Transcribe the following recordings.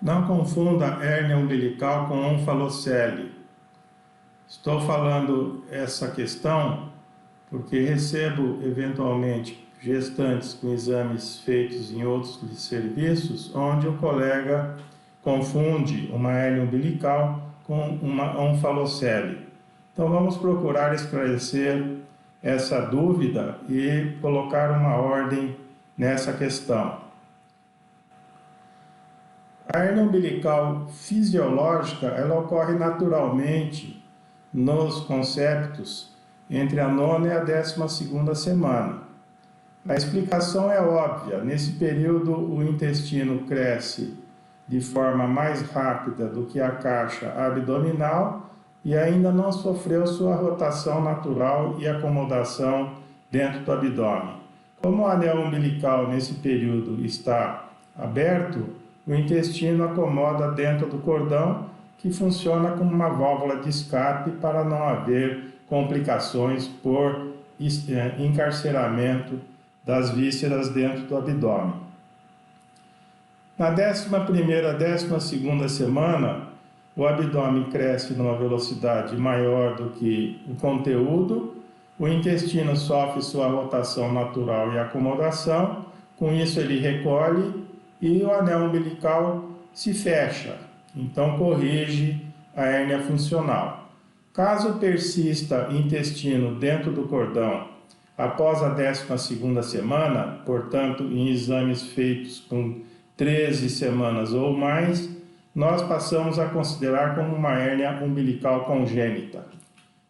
Não confunda hérnia umbilical com onfalocele. Estou falando essa questão porque recebo eventualmente gestantes com exames feitos em outros serviços, onde o colega confunde uma hérnia umbilical com uma onfalocele. Então vamos procurar esclarecer essa dúvida e colocar uma ordem nessa questão. A hérnia umbilical fisiológica, ela ocorre naturalmente nos conceptos entre a 9ª e a 12ª semana. A explicação é óbvia. Nesse período, o intestino cresce de forma mais rápida do que a caixa abdominal e ainda não sofreu sua rotação natural e acomodação dentro do abdômen. Como o anel umbilical nesse período está aberto, o intestino acomoda dentro do cordão, que funciona como uma válvula de escape para não haver complicações por encarceramento das vísceras dentro do abdômen. Na 11ª e 12ª semana, o abdômen cresce numa velocidade maior do que o conteúdo, o intestino sofre sua rotação natural e acomodação, com isso ele recolhe e o anel umbilical se fecha, então corrige a hérnia funcional. Caso persista intestino dentro do cordão após a 12ª semana, portanto em exames feitos com 13 semanas ou mais, nós passamos a considerar como uma hérnia umbilical congênita.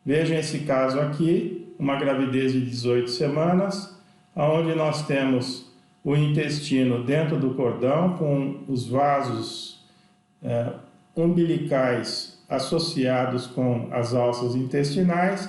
Vejam esse caso aqui, uma gravidez de 18 semanas, onde nós temos o intestino dentro do cordão, com os vasos umbilicais associados com as alças intestinais,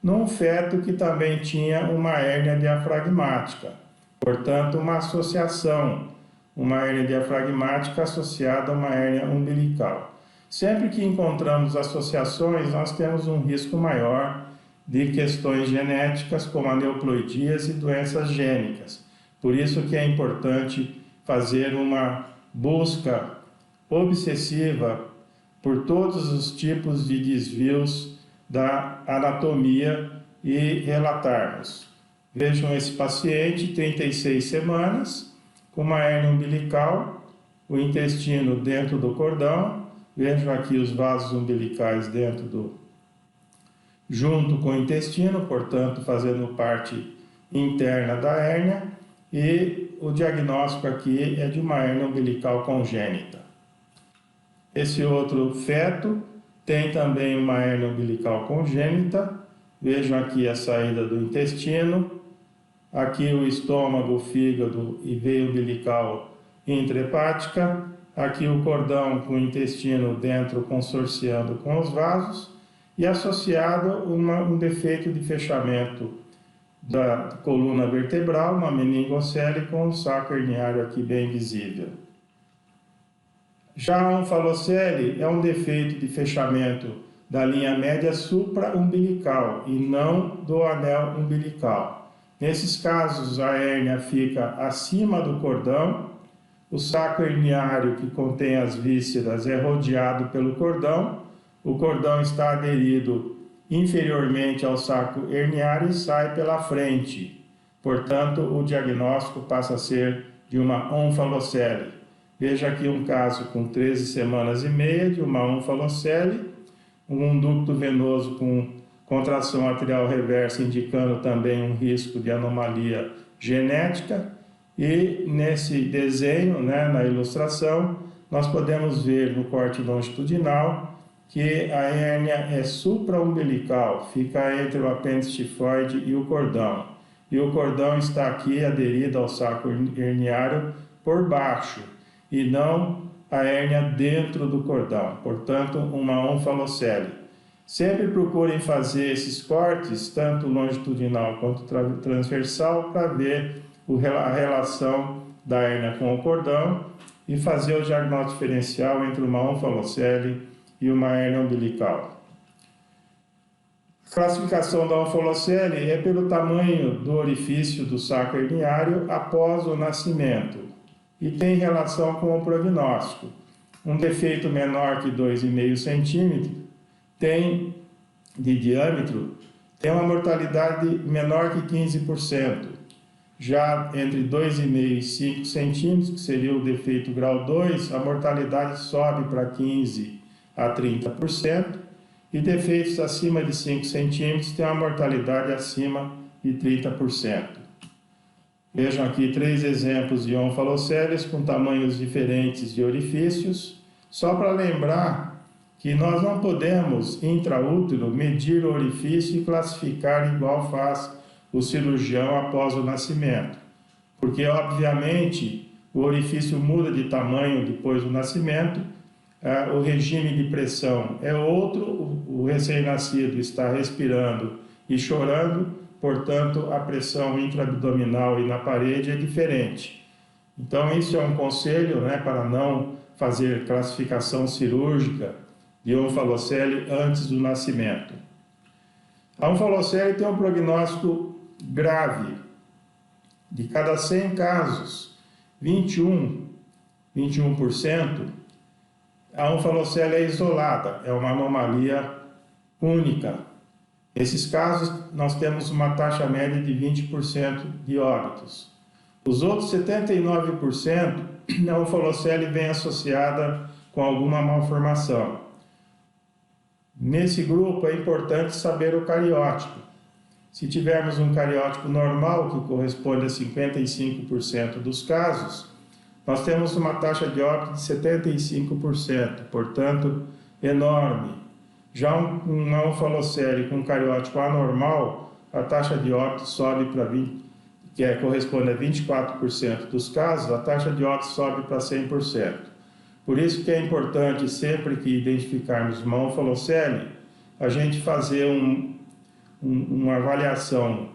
num feto que também tinha uma hérnia diafragmática. Portanto, uma associação, uma hérnia diafragmática associada a uma hérnia umbilical. Sempre que encontramos associações, nós temos um risco maior de questões genéticas, como aneuploidias e doenças gênicas. Por isso que é importante fazer uma busca obsessiva por todos os tipos de desvios da anatomia e relatarmos. Vejam esse paciente, 36 semanas, com uma hérnia umbilical, o intestino dentro do cordão, vejam aqui os vasos umbilicais junto com o intestino, portanto fazendo parte interna da hérnia, e o diagnóstico aqui é de uma hérnia umbilical congênita. Esse outro feto tem também uma hérnia umbilical congênita. Vejam aqui a saída do intestino, aqui o estômago, o fígado e veia umbilical intrahepática, aqui o cordão com o intestino dentro consorciando com os vasos e associado um defeito de fechamento da coluna vertebral, uma meningocele com o saco herniário aqui bem visível. Já a onfalocele é um defeito de fechamento da linha média supra-umbilical e não do anel umbilical. Nesses casos, a hérnia fica acima do cordão, o saco herniário que contém as vísceras é rodeado pelo cordão, o cordão está aderido inferiormente ao saco herniário e sai pela frente. Portanto, o diagnóstico passa a ser de uma onfalocele. Veja aqui um caso com 13 semanas e meia de uma onfalocele, um ducto venoso com contração arterial reversa indicando também um risco de anomalia genética. E nesse desenho, na ilustração, nós podemos ver no corte longitudinal que a hérnia é supra-umbilical, fica entre o apêndice tifoide e o cordão. E o cordão está aqui aderido ao saco herniário por baixo, e não a hérnia dentro do cordão, portanto, uma onfalocele. Sempre procurem fazer esses cortes, tanto longitudinal quanto transversal, para ver a relação da hérnia com o cordão e fazer o diagnóstico diferencial entre uma onfalocele e uma hérnia umbilical. A classificação da onfalocele é pelo tamanho do orifício do saco herniário após o nascimento e tem relação com o prognóstico. um defeito menor que 2,5 centímetros de diâmetro tem uma mortalidade menor que 15%. Já entre 2,5 e 5 centímetros, que seria o defeito grau 2, a mortalidade sobe para 15 a 30%, e defeitos acima de 5 centímetros têm uma mortalidade acima de 30%. Vejam aqui 3 exemplos de onfalocélias com tamanhos diferentes de orifícios, só para lembrar que nós não podemos, intraútero, medir o orifício e classificar igual faz o cirurgião após o nascimento, porque obviamente o orifício muda de tamanho depois do nascimento, o regime de pressão é outro, o recém-nascido está respirando e chorando, portanto a pressão intraabdominal e na parede é diferente. Então isso é um conselho, para não fazer classificação cirúrgica de onfalocele antes do nascimento. A onfalocele tem um prognóstico grave. De cada 100 casos, 21%, a onfalocele é isolada, é uma anomalia única. Nesses casos, nós temos uma taxa média de 20% de óbitos. Os outros 79%, a onfalocele vem associada com alguma malformação. Nesse grupo é importante saber o cariótipo. Se tivermos um cariótipo normal, que corresponde a 55% dos casos, nós temos uma taxa de óbito de 75%, portanto, enorme. Já uma onfalocele com cariótipo anormal, a taxa de óbito sobe para 20%, corresponde a 24% dos casos, a taxa de óbito sobe para 100%. Por isso que é importante, sempre que identificarmos uma onfalocele, a gente fazer uma avaliação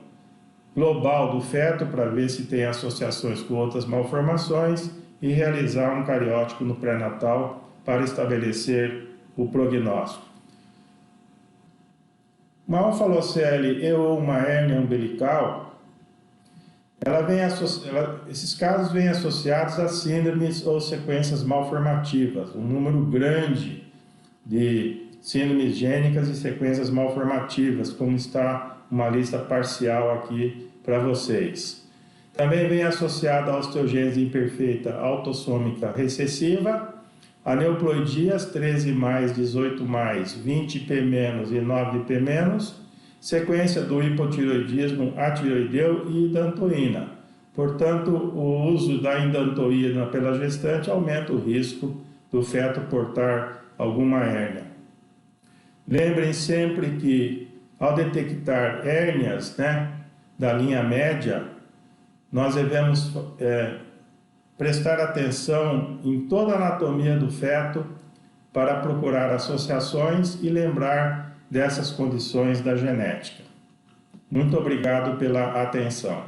global do feto para ver se tem associações com outras malformações e realizar um cariótipo no pré-natal para estabelecer o prognóstico. Uma onfalocele ou uma hérnia umbilical, esses casos vêm associados a síndromes ou sequências malformativas, um número grande de síndromes gênicas e sequências malformativas, como está uma lista parcial aqui para vocês. Também vem associada a osteogênese imperfeita autossômica recessiva, aneuploidias 13+, 18+, 20P- e 9P-, sequência do hipotireoidismo atiroideu e idantoína. Portanto, o uso da idantoína pela gestante aumenta o risco do feto portar alguma hérnia. Lembrem sempre que, ao detectar hérnias da linha média, nós devemos prestar atenção em toda a anatomia do feto para procurar associações e lembrar dessas condições da genética. Muito obrigado pela atenção.